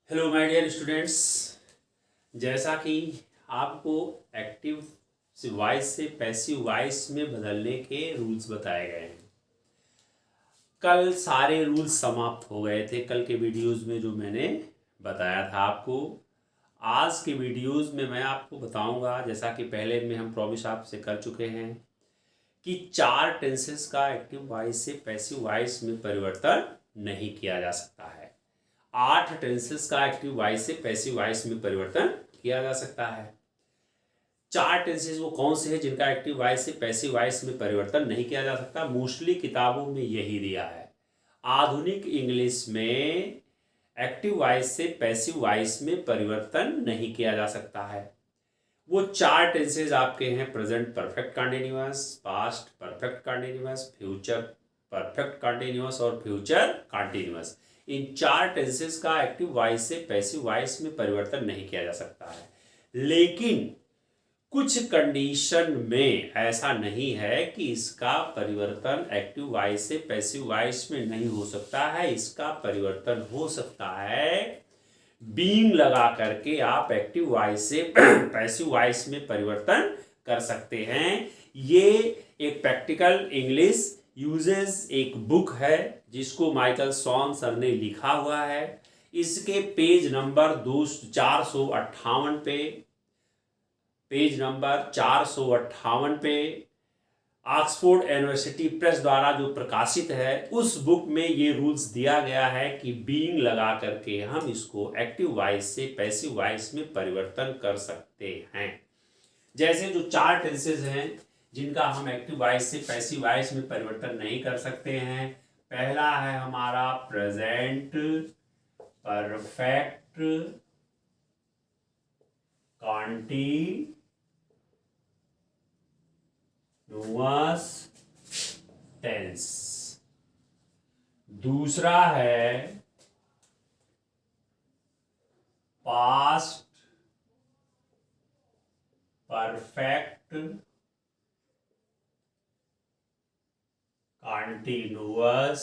Hello my dear students. जैसा कि आपको एक्टिव वॉइस से पैसिव वॉइस में बदलने के रूल्स बताए गए हैं। कल सारे रूल्स समाप्त हो गए थे कल के वीडियोस में जो मैंने बताया था आपको। आज के वीडियोस में मैं आपको बताऊंगा, जैसा कि पहले में हम प्रॉमिस आपसे कर चुके हैं, कि 4 टेंसेस का एक्टिव वॉइस से पैसिव वॉइस में परिवर्तन नहीं किया जा सकता है। 8 टेंसेस का एक्टिव वॉइस से पैसिव वॉइस में परिवर्तन किया जा सकता है। 4 टेंसेस वो कौन से हैं जिनका एक्टिव वॉइस से पैसिव वॉइस में परिवर्तन नहीं किया जा सकता? मोस्टली किताबों में यही दिया है। आधुनिक इंग्लिश में एक्टिव वॉइस से पैसिव वॉइस में परिवर्तन नहीं किया जा सकता है। वो 4 टेंसेज आपके हैं: present perfect continuous, past perfect continuous, future perfect continuous और फ्यूचर कंटिन्यूअस। इन 4 टेंसेस का एक्टिव वॉइस से पैसिव वॉइस में परिवर्तन नहीं किया जा सकता है। लेकिन कुछ कंडीशन में ऐसा नहीं है कि इसका परिवर्तन एक्टिव वॉइस से पैसिव वॉइस में नहीं हो सकता है। इसका परिवर्तन हो सकता है। बीइंग लगा करके आप एक्टिव वॉइस से पैसिव वॉइस में परिवर्तन कर सकते हैं। ये एक प्रैक्टिकल इंग्लिश यूजेस एक बुक है जिसको माइकल सॉन सर ने लिखा हुआ है। इसके पेज नंबर 458 पे, पेज नंबर 458 पे ऑक्सफोर्ड यूनिवर्सिटी प्रेस द्वारा जो प्रकाशित है, उस बुक में ये रूल्स दिया गया है कि बीइंग लगा करके हम इसको एक्टिव वॉइस से पैसिव वॉइस में परिवर्तन कर सकते हैं। जैसे जो 4 टेंसेज हैं जिनका हम एक्टिव वॉइस से पैसिव वॉइस में परिवर्तन नहीं कर सकते हैं। पहला है हमारा प्रेजेंट परफेक्ट कंटीन्यूअस टेंस। दूसरा है पास्ट परफेक्ट कंटीन्यूअस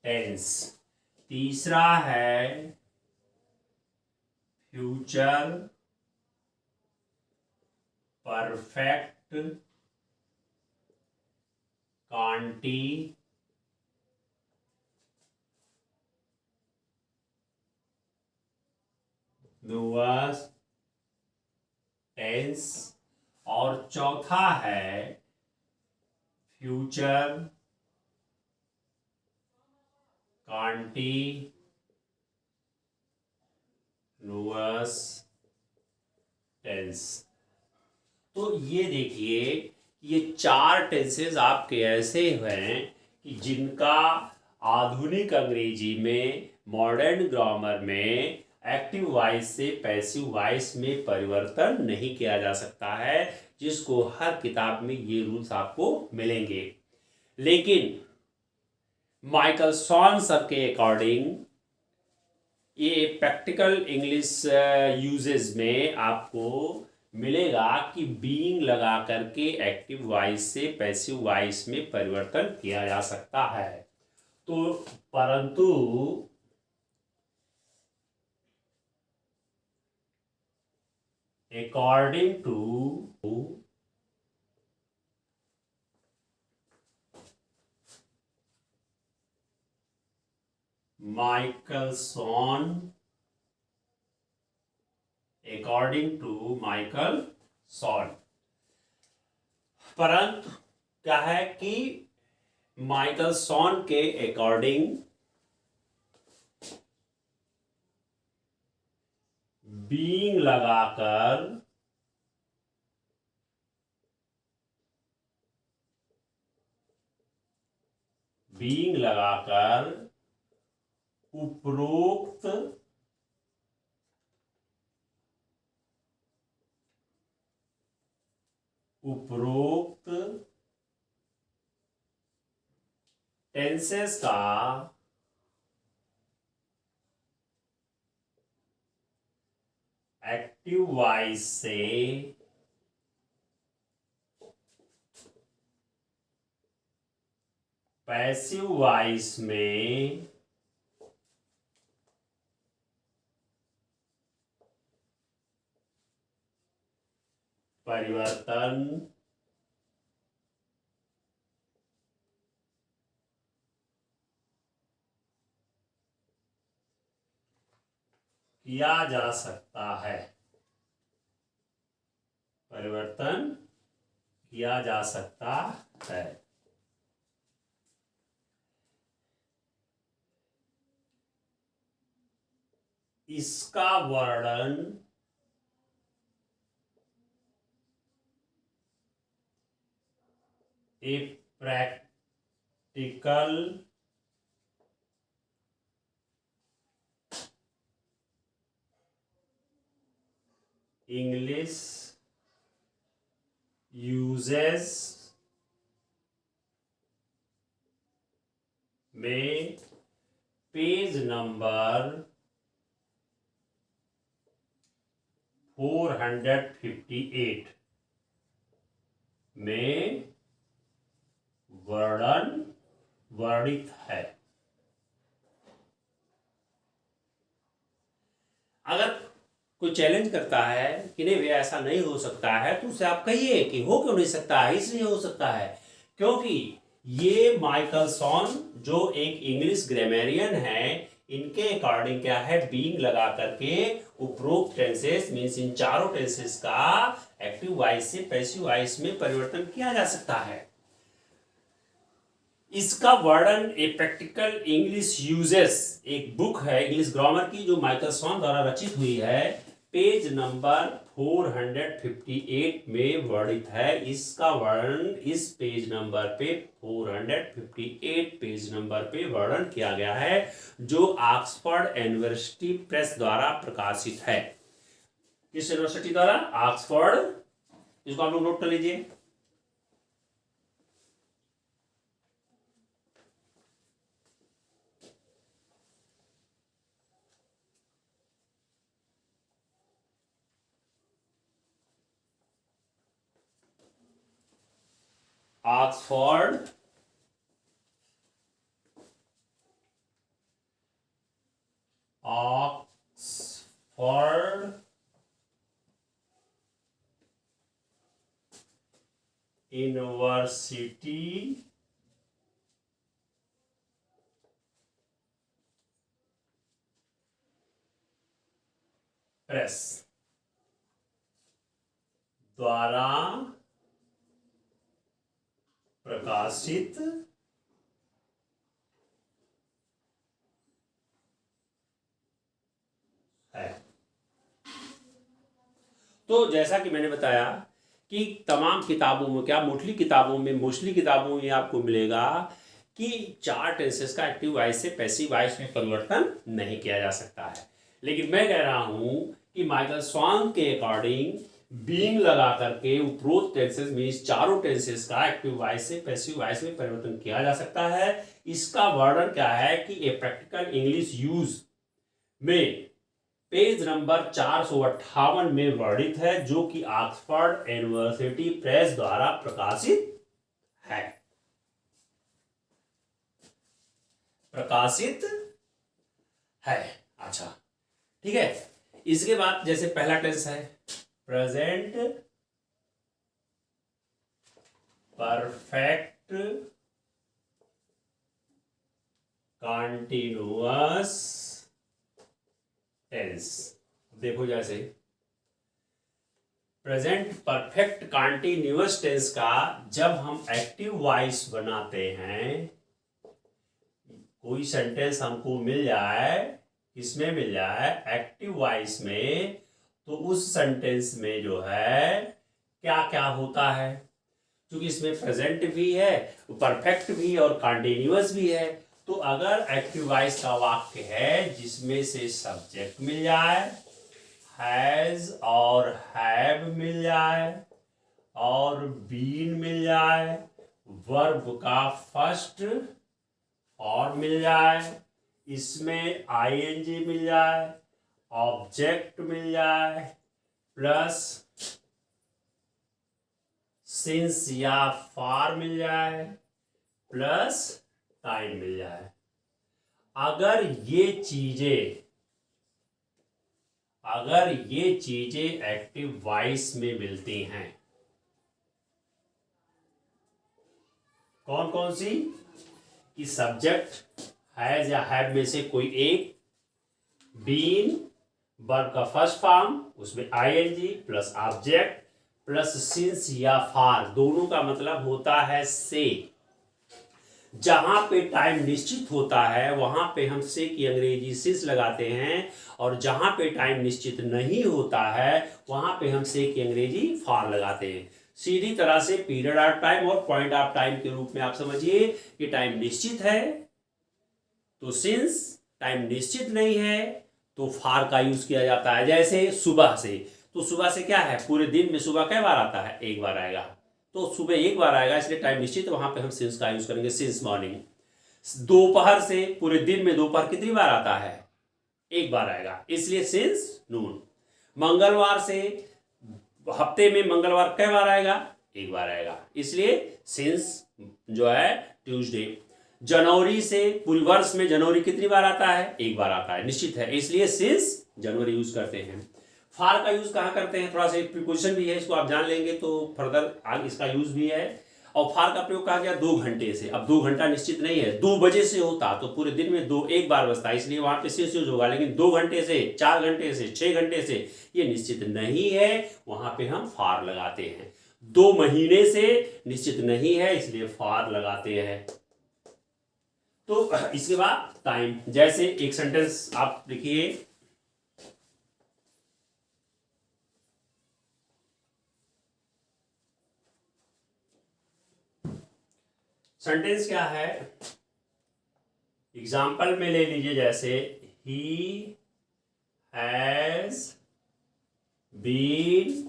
टेंस। तीसरा है फ्यूचर परफेक्ट कंटीन्यूअस टेंस। और चौथा है फ्यूचर कंटीन्यूअस टेंस। तो ये देखिए, ये 4 टेंसेज आपके ऐसे हैं कि जिनका आधुनिक अंग्रेजी में, मॉडर्न ग्रामर में एक्टिव वॉइस से पैसिव वॉइस में परिवर्तन नहीं किया जा सकता है, जिसको हर किताब में ये रूल्स आपको मिलेंगे। लेकिन माइकल सॉन सर के अकॉर्डिंग ये प्रैक्टिकल इंग्लिश यूजेस में आपको मिलेगा कि बीइंग लगा करके एक्टिव वॉइस से पैसिव वॉइस में परिवर्तन किया जा सकता है। तो परंतु according to Michael Swan, according to Michael Swan, परंतु क्या है कि माइकल सॉन के अकॉर्डिंग बीइंग लगाकर उपरोक्त टेंसेस का एक्टिव वॉइस से पैसिव वॉइस में परिवर्तन किया जा सकता है। परिवर्तन किया जा सकता है। इसका वर्णन ए प्रैक्टिकल इंग्लिश यूजेस में पेज नंबर 458 में वर्णित है। अगर कोई चैलेंज करता है कि नहीं भैया ऐसा नहीं हो सकता है, तो उसे आप कहिए कि हो क्यों नहीं सकता है। इसलिए हो सकता है क्योंकि ये माइकलसन जो एक इंग्लिश ग्रामरियन है, इनके अकॉर्डिंग क्या है, बीइंग लगा करके उपरोक्त टेंसेस मींस इन चारों टेंसेस का एक्टिव वॉइस से पैसिव वॉइस में परिवर्तन किया जा सकता है। इसका वर्णन ए प्रैक्टिकल इंग्लिश यूजेस, एक बुक है इंग्लिश ग्रामर की जो माइकलसन द्वारा रचित हुई है, पेज नंबर 458 में वर्णित है। इसका वर्णन इस पेज नंबर पे 458 पेज नंबर पे वर्णन किया गया है, जो ऑक्सफोर्ड यूनिवर्सिटी प्रेस द्वारा प्रकाशित है। किस यूनिवर्सिटी द्वारा? ऑक्सफोर्ड। इसको आप लोग नोट कर लीजिए। ऑक्सफोर्ड यूनिवर्सिटी प्रेस द्वारा प्रकाशित है। तो जैसा कि मैंने बताया कि तमाम किताबों में, क्या मोस्टली किताबों में आपको मिलेगा कि चार टेंसेस का एक्टिव वॉइस से पैसिव वॉइस में परिवर्तन नहीं किया जा सकता है। लेकिन मैं कह रहा हूं कि माइकलसन के अकॉर्डिंग बीइंग लगा करके उपरोक्त टेंसेस में इस चारों टेंसेस का एक्टिव वॉइस से पैसिव वॉइस में परिवर्तन किया जा सकता है। इसका वर्णन क्या है कि ए प्रैक्टिकल इंग्लिश यूज में पेज नंबर 458 में वर्णित है, जो कि ऑक्सफोर्ड यूनिवर्सिटी प्रेस द्वारा प्रकाशित है। अच्छा, ठीक है। इसके बाद जैसे पहला टेंस है प्रेजेंट परफेक्ट कंटिन्यूअस टेंस। देखो, जैसे प्रेजेंट परफेक्ट कंटिन्यूअस टेंस का जब हम एक्टिव वॉइस बनाते हैं, कोई सेंटेंस हमको मिल जाए, किसमें मिल जाए, एक्टिव वॉइस में, तो उस सेंटेंस में जो है क्या क्या होता है, क्योंकि इसमें प्रेजेंट भी है, परफेक्ट भी और कंटिन्यूअस भी है। तो अगर एक्टिव वॉइस का वाक्य है जिसमें से सब्जेक्ट मिल जाए, हैज और हैव मिल जाए, और बीन मिल जाए, वर्ब का फर्स्ट और मिल जाए, इसमें आईएनजी मिल जाए, ऑब्जेक्ट मिल जाए, प्लस सिंस या फॉर मिल जाए, प्लस टाइम मिल जाए। अगर ये चीजें एक्टिव वॉइस में मिलती हैं, कौन कौन सी? कि सब्जेक्ट हैज या हैव में से कोई एक, बीन वर्ब का फर्स्ट फॉर्म उसमें ING plus object plus since या फार, दोनों का मतलब होता है से। जहां पे टाइम निश्चित होता है वहां पे हम से की अंग्रेजी सिंस लगाते हैं, और जहां पे टाइम निश्चित नहीं होता है वहां पे हम से की अंग्रेजी फार लगाते हैं। सीधी तरह से पीरियड ऑफ टाइम और पॉइंट ऑफ टाइम के रूप में आप समझिए कि टाइम निश्चित है तो सिंस, टाइम निश्चित नहीं है तो फार का यूज किया जाता है। जैसे सुबह से, तो सुबह से क्या है, पूरे दिन में सुबह कै बार आता है? एक बार आएगा, तो सुबह एक बार आएगा इसलिए टाइम निश्चित, वहां पे हम सिंस का यूज करेंगे, सिंस मॉर्निंग। दोपहर से, पूरे दिन में दोपहर कितनी बार आता है? एक बार आएगा इसलिए सिंस नून। मंगलवार से, हफ्ते में मंगलवार कै बार आएगा? एक बार आएगा इसलिए सिंस जो है ट्यूसडे। जनवरी से, पूरे वर्ष में जनवरी कितनी बार आता है? एक बार आता है, निश्चित है, इसलिए सिंस जनवरी यूज करते हैं। फार का यूज कहाँ करते हैं? थोड़ा सा प्रिपोजिशन भी है, इसको आप जान लेंगे तो फर्दर आगे इसका यूज भी है। और फार का प्रयोग कहा गया 2 घंटे से। अब 2 घंटा निश्चित नहीं है, 2 बजे से होता तो पूरे दिन में एक बार बजता, इसलिए वहां पे सिंस यूज होगा। लेकिन 2 घंटे से, 4 घंटे से, 6 घंटे से ये निश्चित नहीं है, वहां पे हम फार लगाते हैं। 2 महीने से निश्चित नहीं है इसलिए फार लगाते हैं। तो इसके बाद टाइम, जैसे एक सेंटेंस आप लिखिए, सेंटेंस क्या है? एग्जाम्पल में ले लीजिए, जैसे he has been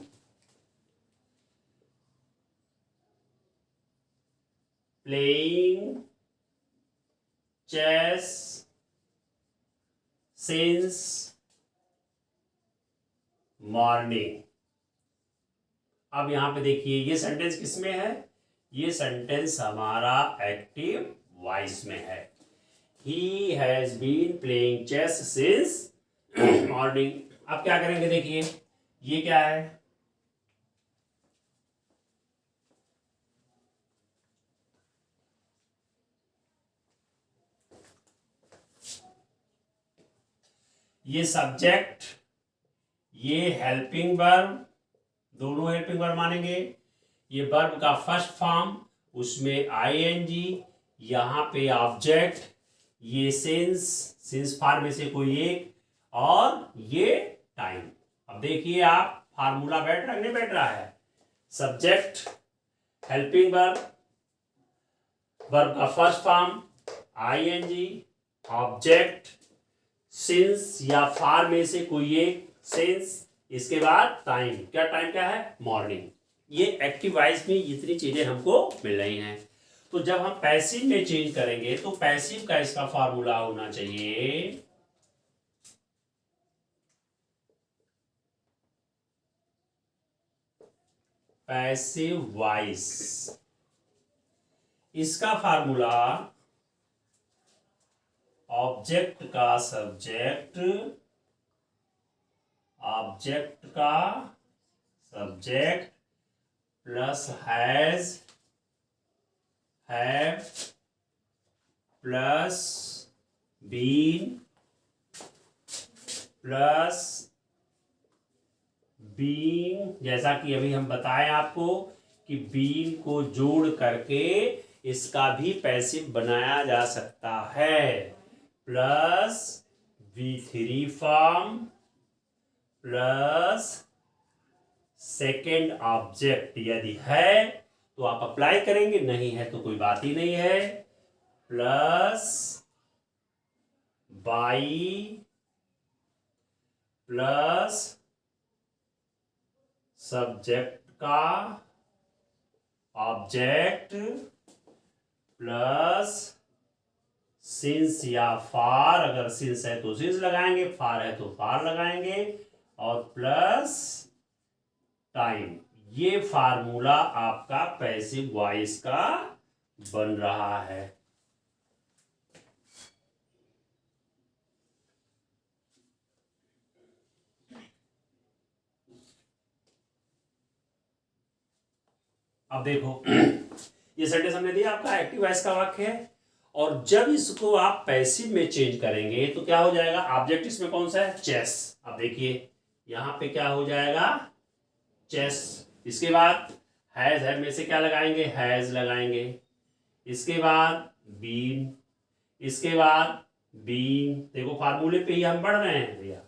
playing chess since morning. अब यहां पे देखिए ये सेंटेंस किसमें है? ये सेंटेंस हमारा एक्टिव वॉइस में है। He has been playing chess since morning. अब क्या करेंगे, देखिए ये क्या है? ये सब्जेक्ट, ये हेल्पिंग वर्ब, दोनों हेल्पिंग वर्ब मानेंगे। ये वर्ब का फर्स्ट फॉर्म उसमें आईएनजी, यहां पे ऑब्जेक्ट, ये सिंस फार में से कोई एक, और ये टाइम। अब देखिए आप, फार्मूला बैठ रहा नहीं बैठ रहा है? सब्जेक्ट, हेल्पिंग वर्ब, वर्ब का first form ING, object, since या फार में से कोई एक, सिंस, इसके बाद टाइम। क्या टाइम क्या है? मॉर्निंग। ये एक्टिव वॉइस में इतनी चीजें हमको मिल रही हैं। तो जब हम पैसिव में चेंज करेंगे तो पैसिव का इसका फार्मूला होना चाहिए पैसिव वॉइस। इसका फार्मूला ऑब्जेक्ट का सब्जेक्ट, ऑब्जेक्ट का subject plus has, have plus been plus being, जैसा कि अभी हम बताएं आपको कि बीइंग को जोड़ करके इसका भी पैसिव बनाया जा सकता है, plus V3 form plus second object. यदि है तो आप अप्लाई करेंगे, नहीं है तो कोई बात ही नहीं है, प्लस बाई प्लस सब्जेक्ट का ऑब्जेक्ट प्लस सिंस या फार, अगर सिंस है तो सिंस लगाएंगे, फार है तो फार लगाएंगे, और प्लस टाइम। ये फार्मूला आपका पैसिव वॉइस का बन रहा है। अब देखो ये सेंटेंस हमने दिया आपका एक्टिव वॉइस का वाक्य है, और जब इसको आप पैसिव में चेंज करेंगे तो क्या हो जाएगा, ऑब्जेक्ट इसमें कौन सा है, चेस। अब देखिए यहां पे क्या हो जाएगा, चेस। इसके बाद है में से क्या लगाएंगे, हैज लगाएंगे। इसके बाद बीन, इसके बाद बीइंग, देखो फार्मूले पे ही हम बढ़ रहे हैं भैया,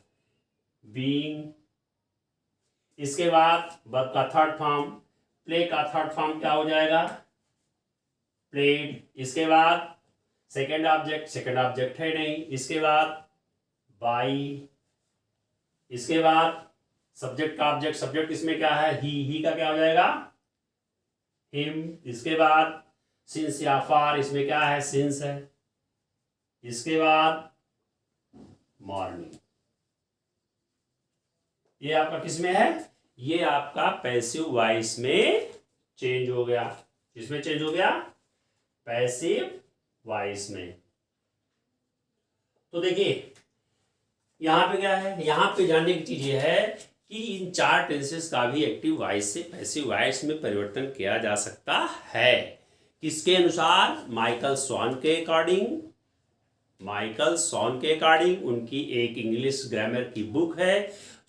बीइंग। इसके बाद वर्ब का थर्ड फॉर्म, प्ले का थर्ड फॉर्म क्या हो जाएगा, प्लेड। इसके बाद सेकंड ऑब्जेक्ट है नहीं। इसके बाद बाई। इसके बाद सब्जेक्ट का ऑब्जेक्ट, सब्जेक्ट इसमें क्या है, ही का क्या हो जाएगा, हिम। इसके बाद सिंस या फार, इसमें क्या है, सिंस है। इसके बाद मॉर्निंग। ये आपका किसमें है, ये आपका पैसिव वॉइस में चेंज हो गया। किसमें चेंज हो गया, पैसिव वॉइस में। तो देखिए यहां पे क्या है, यहां पे जानने की चीज ये है कि इन चार टेंसेस का भी एक्टिव वॉइस से पैसिव वॉइस में परिवर्तन किया जा सकता है। किसके अनुसार, माइकल स्वॉन के अकॉर्डिंग। माइकल स्वॉन के अकॉर्डिंग उनकी एक इंग्लिश ग्रामर की बुक है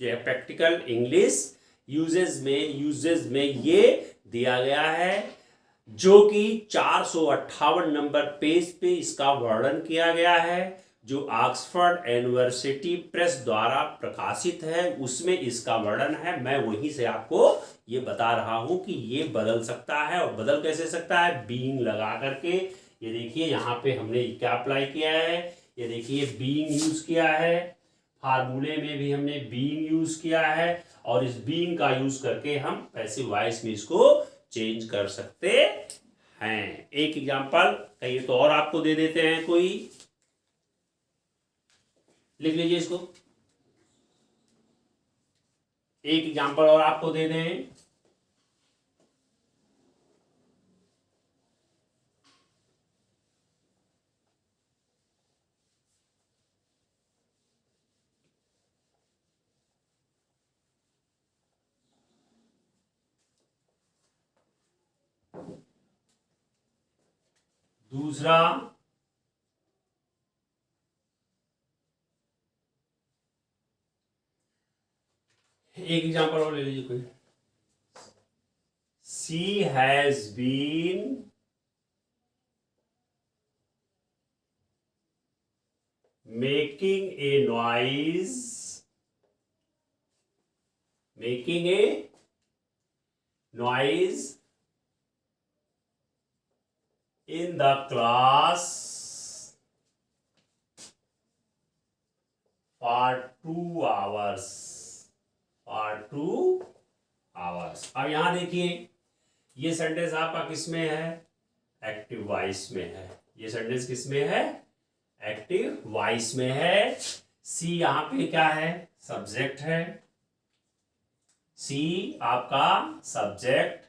जो है प्रैक्टिकल इंग्लिश यूजेज में ये दिया गया है, जो कि 458 नंबर पेज पे इसका वर्णन किया गया है, जो ऑक्सफोर्ड यूनिवर्सिटी प्रेस द्वारा प्रकाशित है, उसमें इसका वर्णन है। मैं वहीं से आपको ये बता रहा हूं कि ये बदल सकता है, और बदल कैसे सकता है, बीइंग लगा करके। ये देखिए यहाँ पे हमने क्या अप्लाई किया है, ये देखिए बीइंग यूज किया है, फार्मूले में भी हमने बीइंग यूज किया है, और इस बीइंग का यूज करके हम पैसिव वॉइस में इसको चेंज कर सकते हैं। एक एग्जांपल कहिए तो और आपको दे देते हैं, कोई लिख लीजिए इसको, एक एग्जांपल और आपको दे दें। दूसरा, एक एग्जांपल और ले लीजिए कोई, she has been making a noise in the class for 2 hours। अब यहां देखिए ये सेंटेंस आपका किसमें है, एक्टिव वॉइस में है। ये सेंटेंस किसमें है, एक्टिव वॉइस में है। सी यहाँ पे क्या है, सब्जेक्ट है। सी आपका subject,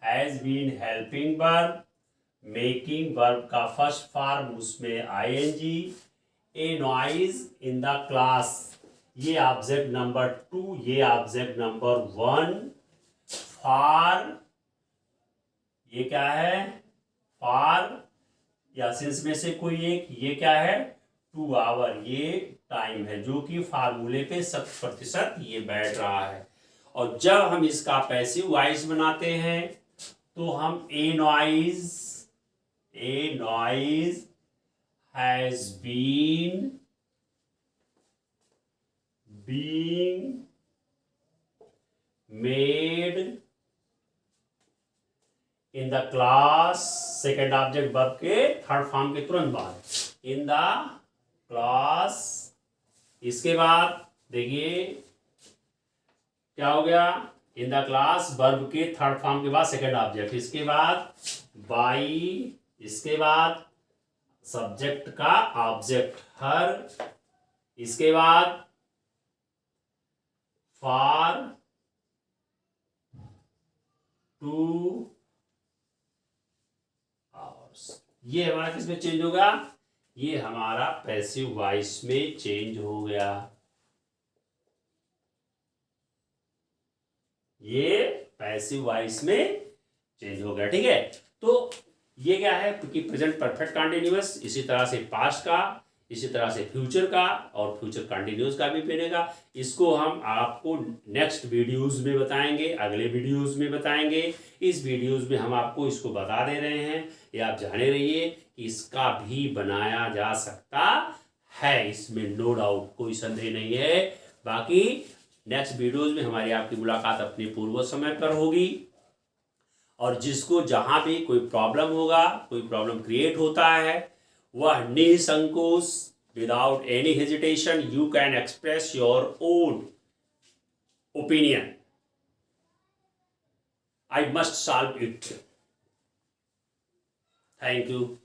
has been helping verb, making verb का फर्स्ट फॉर्म उसमें ING, a noise in the class, ये ऑब्जेक्ट नंबर 2, ये ऑब्जेक्ट नंबर 1, फॉर ये क्या है, फॉर या सिंस में से कोई एक, ये क्या है, 2 आवर, ये टाइम है जो कि फार्मूले पे 100% ये बैठ रहा है। और जब हम इसका पैसिव वॉइस बनाते हैं तो हम a noise has been being made in the class, second object verb के थर्ड फॉर्म के तुरंत बाद, इन द क्लास। इसके बाद देखिए क्या हो गया, इन द क्लास वर्ब के थर्ड फॉर्म के बाद सेकेंड ऑब्जेक्ट, इसके बाद बाई, इसके बाद सब्जेक्ट का ऑब्जेक्ट हर, इसके बाद फॉर 2 आवर्स। ये हमारा किस में चेंज होगा, ये हमारा पैसिव वॉइस में चेंज हो गया। ये पैसिव वॉइस में चेंज हो गया। ठीक है, तो ये क्या है कि प्रेजेंट परफेक्ट कंटिन्यूअस, इसी तरह से पास्ट का, इसी तरह से फ्यूचर का और फ्यूचर कंटिन्यूअस का भी बनेगा। इसको हम आपको नेक्स्ट वीडियोस में बताएंगे, अगले वीडियोस में बताएंगे। इस वीडियोस में हम आपको इसको बता दे रहे हैं, ये आप जाने रहिए कि इसका भी बनाया जा सकता है, इसमें नो डाउट, कोई संदेह नहीं है। बाकी नेक्स्ट वीडियोस में हमारी आपकी मुलाकात अपने पूर्व समय पर होगी, और जिसको जहां भी कोई प्रॉब्लम होगा, कोई प्रॉब्लम क्रिएट होता है, वह निसंकोच, without any hesitation, you can express your own opinion. I must solve it. Thank you.